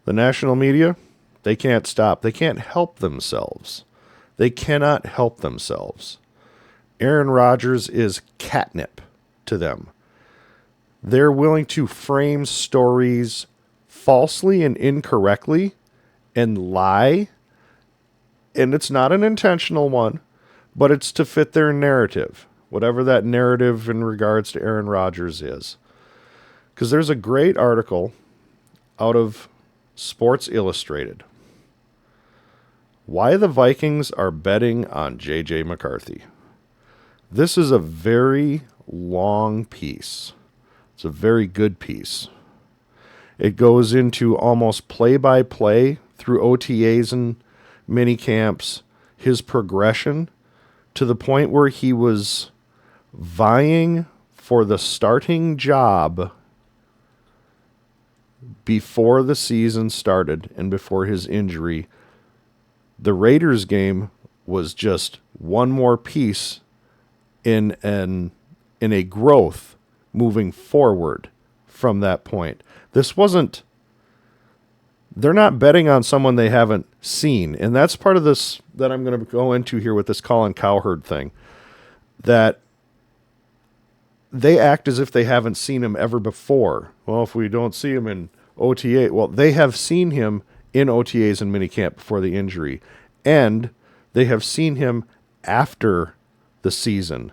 The national media, they can't stop. They can't help themselves. They cannot help themselves. Aaron Rodgers is catnip to them. They're willing to frame stories falsely and incorrectly and lie. And it's not an intentional one, but it's to fit their narrative, whatever that narrative in regards to Aaron Rodgers is. Because there's a great article out of Sports Illustrated. Why the Vikings are betting on J.J. McCarthy. This is a very long piece. It's a very good piece. It goes into almost play-by-play through OTAs and mini camps, his progression to the point where he was vying for the starting job before the season started and before his injury. The Raiders game was just one more piece in a growth moving forward from that point. This wasn't, they're not betting on someone they haven't seen. And that's part of this that I'm going to go into here with this Colin Cowherd thing, that they act as if they haven't seen him ever before. Well, if we don't see him in OTA, well, they have seen him in OTAs and minicamp before the injury, and they have seen him after the season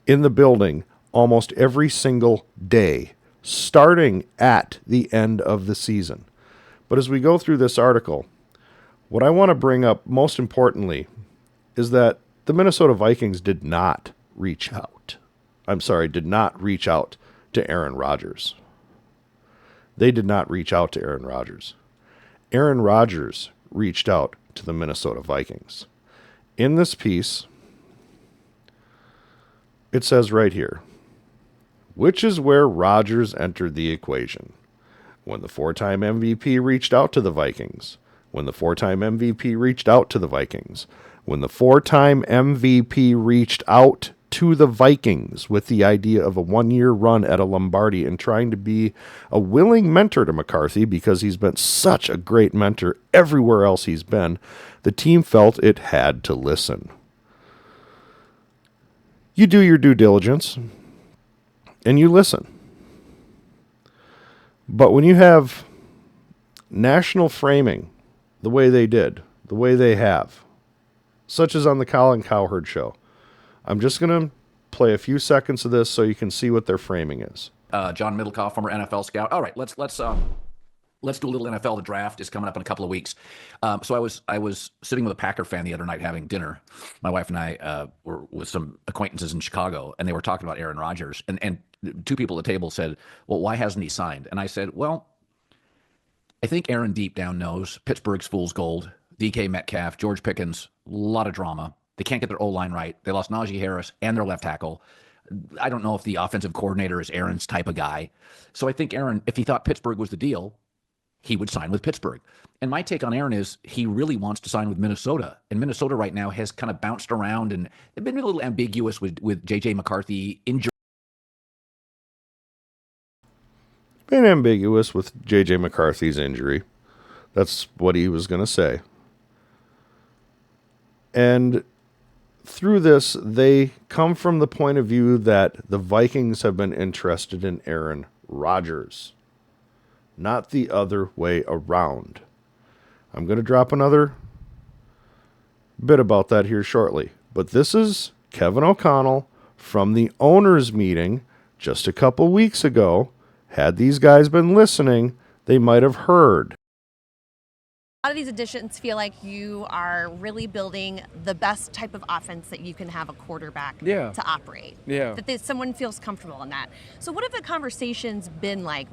in the building almost every single day, starting at the end of the season. But as we go through this article, what I want to bring up most importantly is that the Minnesota Vikings did not reach out to Aaron Rodgers. They did not reach out to Aaron Rodgers. Aaron Rodgers reached out to the Minnesota Vikings. In this piece, it says right here, which is where Rodgers entered the equation. When the four-time MVP reached out to the Vikings. When the four-time MVP reached out to the Vikings. When the four-time MVP reached out to the Vikings with the idea of a one-year run at a Lombardi and trying to be a willing mentor to McCarthy because he's been such a great mentor everywhere else he's been, the team felt it had to listen. You do your due diligence and you listen. But when you have national framing the way they did, the way they have, such as on the Colin Cowherd show, I'm just going to play a few seconds of this so you can see what their framing is. John Middlecoff, former NFL scout. All right, let's do a little NFL. The draft is coming up in a couple of weeks. So I was sitting with a Packer fan the other night having dinner. My wife and I were with some acquaintances in Chicago, and they were talking about Aaron Rodgers. And two people at the table said, "Well, why hasn't he signed?" And I said, "Well, I think Aaron deep down knows Pittsburgh's fool's gold. DK Metcalf, George Pickens, a lot of drama. They can't get their O-line right. They lost Najee Harris and their left tackle. I don't know if the offensive coordinator is Aaron's type of guy. So I think Aaron, if he thought Pittsburgh was the deal, he would sign with Pittsburgh. And my take on Aaron is he really wants to sign with Minnesota. And Minnesota right now has kind of bounced around and been a little ambiguous with J.J. McCarthy injured. Been ambiguous with J.J. McCarthy's injury. That's what he was going to say. And through this, they come from the point of view that the Vikings have been interested in Aaron Rodgers, not the other way around. I'm going to drop another bit about that here shortly. But this is Kevin O'Connell from the owners' meeting just a couple weeks ago. Had these guys been listening, they might have heard. A lot of these additions feel like you are really building the best type of offense that you can have a quarterback to operate. Yeah. That someone feels comfortable in that. So what have the conversations been like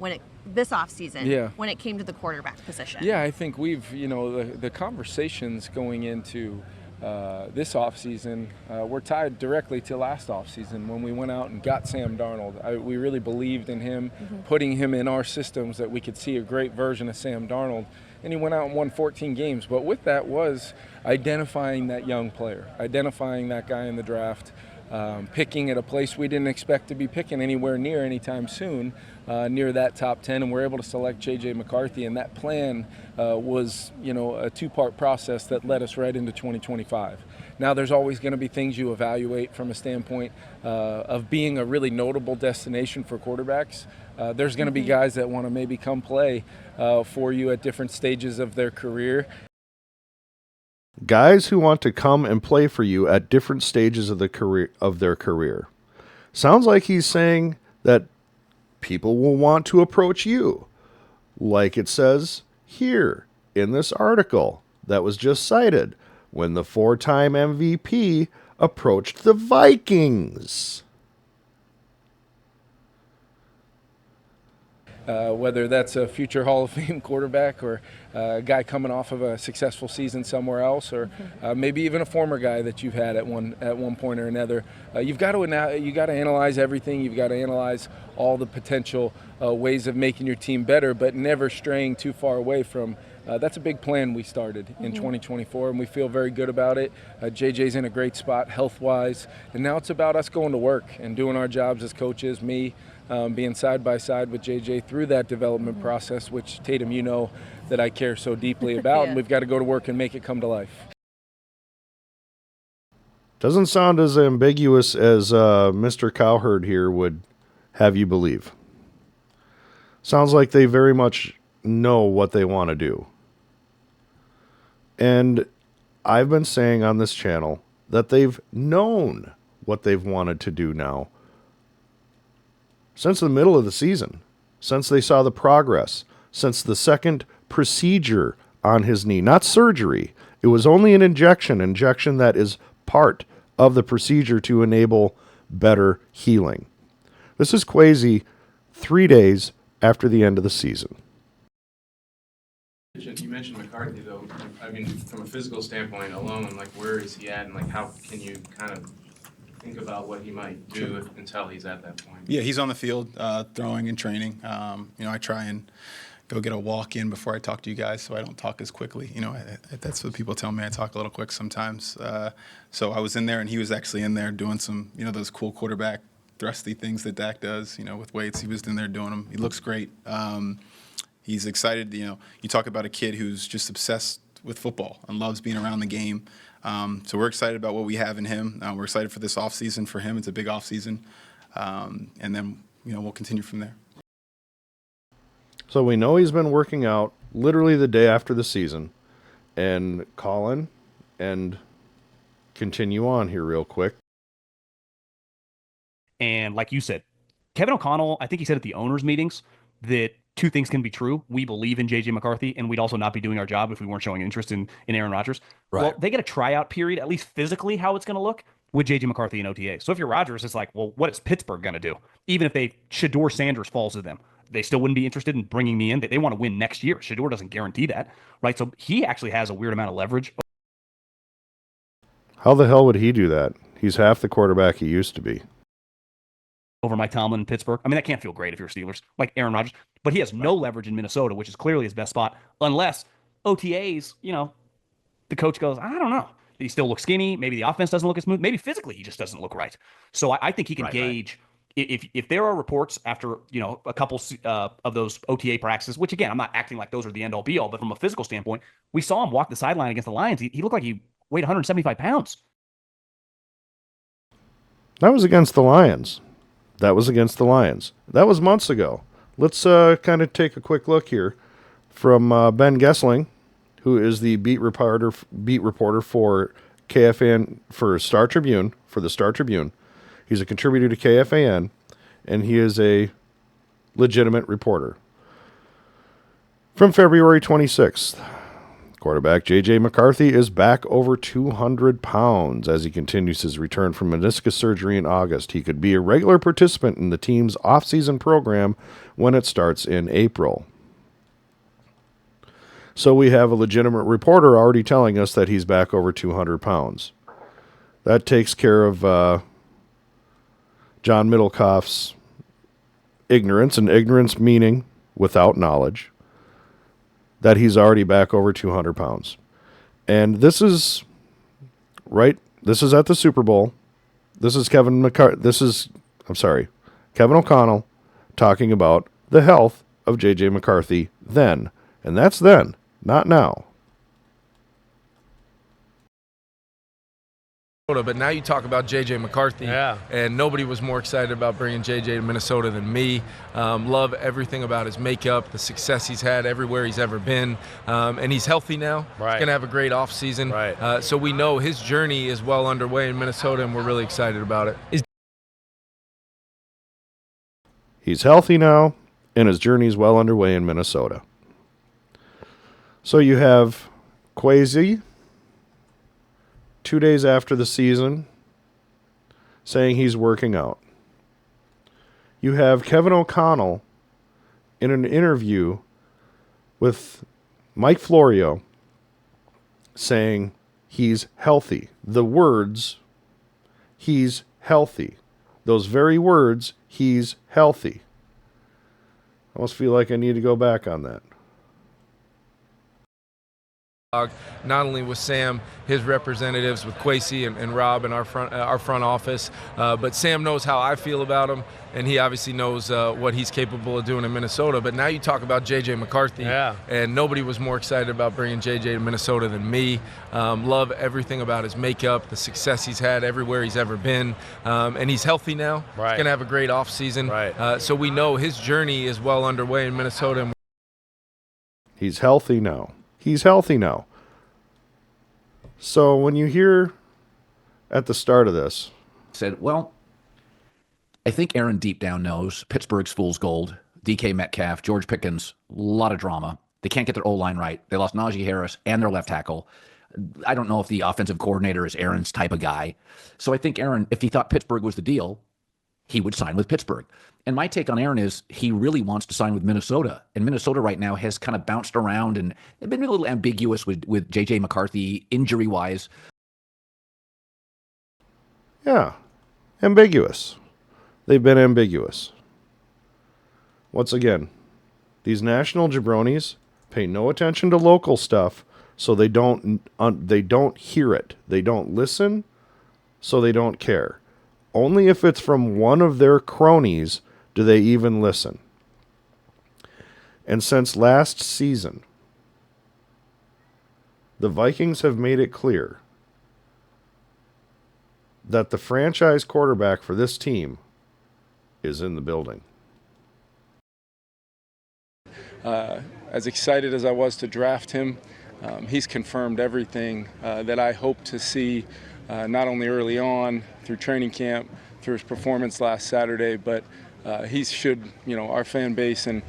this offseason when it came to the quarterback position? Yeah, I think we've, the conversations going into this offseason were tied directly to last offseason when we went out and got Sam Darnold. We really believed in him, putting him in our systems that we could see a great version of Sam Darnold. And he went out and won 14 games. But with that was identifying that young player, identifying that guy in the draft picking at a place we didn't expect to be picking anywhere near anytime soon, near that top 10, and we're able to select J.J. McCarthy. And that plan was, a two-part process that led us right into 2025. Now, there's always going to be things you evaluate from a standpoint of being a really notable destination for quarterbacks. There's going to be guys that want to maybe come play for you at different stages of their career. Guys who want to come and play for you at different stages of their career. Sounds like he's saying that people will want to approach you, like it says here in this article that was just cited, when the 4-time MVP approached the Vikings. Whether that's a future Hall of Fame quarterback or a guy coming off of a successful season somewhere else, or maybe even a former guy that you've had at one point or another. You got to analyze everything. You've got to analyze all the potential ways of making your team better, but never straying too far away from. That's a big plan we started in 2024, and we feel very good about it. JJ's in a great spot health-wise, and now it's about us going to work and doing our jobs as coaches, me being side by side with JJ through that development process, which, Tatum, that I care so deeply about, and we've got to go to work and make it come to life. Doesn't sound as ambiguous as Mr. Cowherd here would have you believe. Sounds like they very much know what they want to do. And I've been saying on this channel that they've known what they've wanted to do now since the middle of the season, since they saw the progress, since the second procedure on his knee, not surgery. It was only an injection that is part of the procedure to enable better healing. This is Kwesi 3 days after the end of the season. You mentioned McCarthy, though. I mean, from a physical standpoint alone, like, where is he at, and like, how can you kind of think about what he might do until he's at that point? Yeah, he's on the field, throwing and training. I try and go get a walk in before I talk to you guys, so I don't talk as quickly. That's what people tell me. I talk a little quick sometimes. So I was in there, and he was actually in there doing some, those cool quarterback thrusty things that Dak does. With weights, he was in there doing them. He looks great. He's excited. You talk about a kid who's just obsessed with football and loves being around the game. So we're excited about what we have in him. We're excited for this offseason for him. It's a big offseason. And then, we'll continue from there. So we know he's been working out literally the day after the season. And Colin, and continue on here real quick. And like you said, Kevin O'Connell, I think he said at the owners' meetings that two things can be true. We believe in J.J. McCarthy, and we'd also not be doing our job if we weren't showing interest in Aaron Rodgers. Right. Well, they get a tryout period, at least physically, how it's going to look with J.J. McCarthy and OTA. So if you're Rodgers, it's like, well, what is Pittsburgh going to do? Even if Shedeur Sanders falls to them, they still wouldn't be interested in bringing me in. They want to win next year. Shedeur doesn't guarantee that, right? So he actually has a weird amount of leverage. How the hell would he do that? He's half the quarterback he used to be. Over Mike Tomlin in Pittsburgh. I mean, that can't feel great if you're Steelers, like Aaron Rodgers. But he has no leverage in Minnesota, which is clearly his best spot, unless OTAs, the coach goes, I don't know. He still looks skinny. Maybe the offense doesn't look as smooth. Maybe physically he just doesn't look right. So I think he can gauge. If there are reports after, a couple of those OTA practices, which, again, I'm not acting like those are the end-all be-all, but from a physical standpoint, we saw him walk the sideline against the Lions. He looked like he weighed 175 pounds. That was against the Lions. That was months ago. Let's kind of take a quick look here from Ben Gessling, who is the beat reporter for KFAN for the Star Tribune. He's a contributor to KFAN, and he is a legitimate reporter. From February 26th, quarterback J.J. McCarthy is back over 200 pounds as he continues his return from meniscus surgery in August. He could be a regular participant in the team's off-season program when it starts in April. So we have a legitimate reporter already telling us that he's back over 200 pounds. That takes care of John Middlecoff's ignorance, and ignorance meaning without knowledge, that he's already back over 200 pounds. And this is at the Super Bowl. This is Kevin O'Connell talking about the health of J.J. McCarthy then. And that's then, not now. But now you talk about J.J. McCarthy, and nobody was more excited about bringing J.J. to Minnesota than me. Love everything about his makeup, the success he's had everywhere he's ever been, and he's healthy now. Right. He's going to have a great offseason. Right. So we know his journey is well underway in Minnesota, and we're really excited about it. He's healthy now, and his journey is well underway in Minnesota. So you have Kwesi, 2 days after the season, saying he's working out. You have Kevin O'Connell in an interview with Mike Florio saying he's healthy. The words, he's healthy. Those very words, he's healthy. I almost feel like I need to go back on that. Not only with Sam, his representatives, with Kwesi and Rob in our front office, but Sam knows how I feel about him, and he obviously knows what he's capable of doing in Minnesota. But now you talk about J.J. McCarthy, and nobody was more excited about bringing J.J. to Minnesota than me. Love everything about his makeup, the success he's had everywhere he's ever been, and he's healthy now. Right. He's going to have a great offseason. Right. So we know his journey is well underway in Minnesota. He's healthy now. He's healthy now. So when you hear at the start of this, said, well, I think Aaron deep down knows Pittsburgh's fool's gold. DK Metcalf, George Pickens, a lot of drama. They can't get their O-line right. They lost Najee Harris and their left tackle. I don't know if the offensive coordinator is Aaron's type of guy. So I think Aaron, if he thought Pittsburgh was the deal, he would sign with Pittsburgh. And my take on Aaron is he really wants to sign with Minnesota. And Minnesota right now has kind of bounced around and they've been a little ambiguous with J.J. McCarthy injury-wise. Yeah, ambiguous. They've been ambiguous. Once again, these national jabronis pay no attention to local stuff, so they don't hear it. They don't listen, so they don't care. Only if it's from one of their cronies do they even listen. And since last season, the Vikings have made it clear that the franchise quarterback for this team is in the building. As excited as I was to draft him, he's confirmed everything that I hope to see, not only early on through training camp, through his performance last Saturday, but he should, our fan base and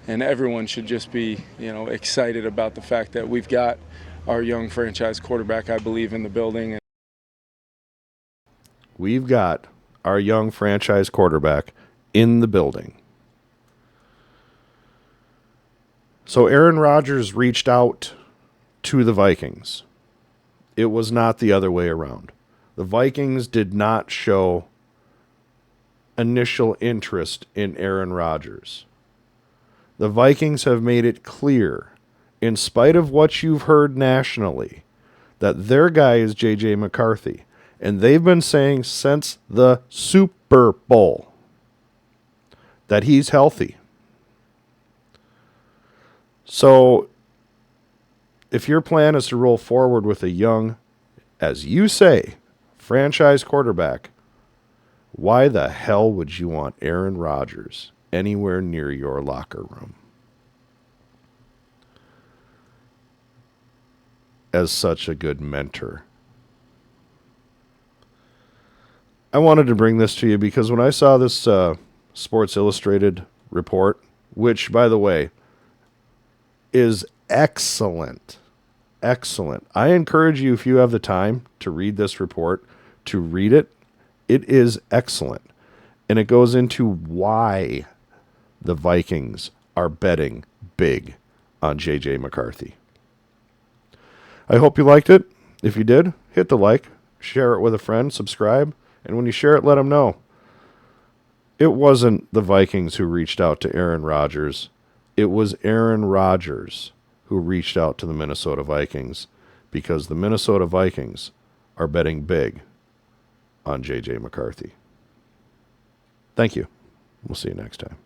everyone should just be, excited about the fact that we've got our young franchise quarterback, I believe, in the building. We've got our young franchise quarterback in the building. So Aaron Rodgers reached out to the Vikings. It was not the other way around. The Vikings did not show initial interest in Aaron Rodgers. The Vikings have made it clear, in spite of what you've heard nationally, that their guy is J.J. McCarthy. And they've been saying since the Super Bowl that he's healthy. So if your plan is to roll forward with a young, as you say, franchise quarterback, why the hell would you want Aaron Rodgers anywhere near your locker room as such a good mentor? I wanted to bring this to you because when I saw this Sports Illustrated report, which, by the way, is excellent, excellent. I encourage you, if you have the time to read this report, to read it. It is excellent. And it goes into why the Vikings are betting big on J.J. McCarthy. I hope you liked it. If you did, hit the like, share it with a friend, subscribe. And when you share it, let them know. It wasn't the Vikings who reached out to Aaron Rodgers. It was Aaron Rodgers who reached out to the Minnesota Vikings because the Minnesota Vikings are betting big on J.J. McCarthy. Thank you. We'll see you next time.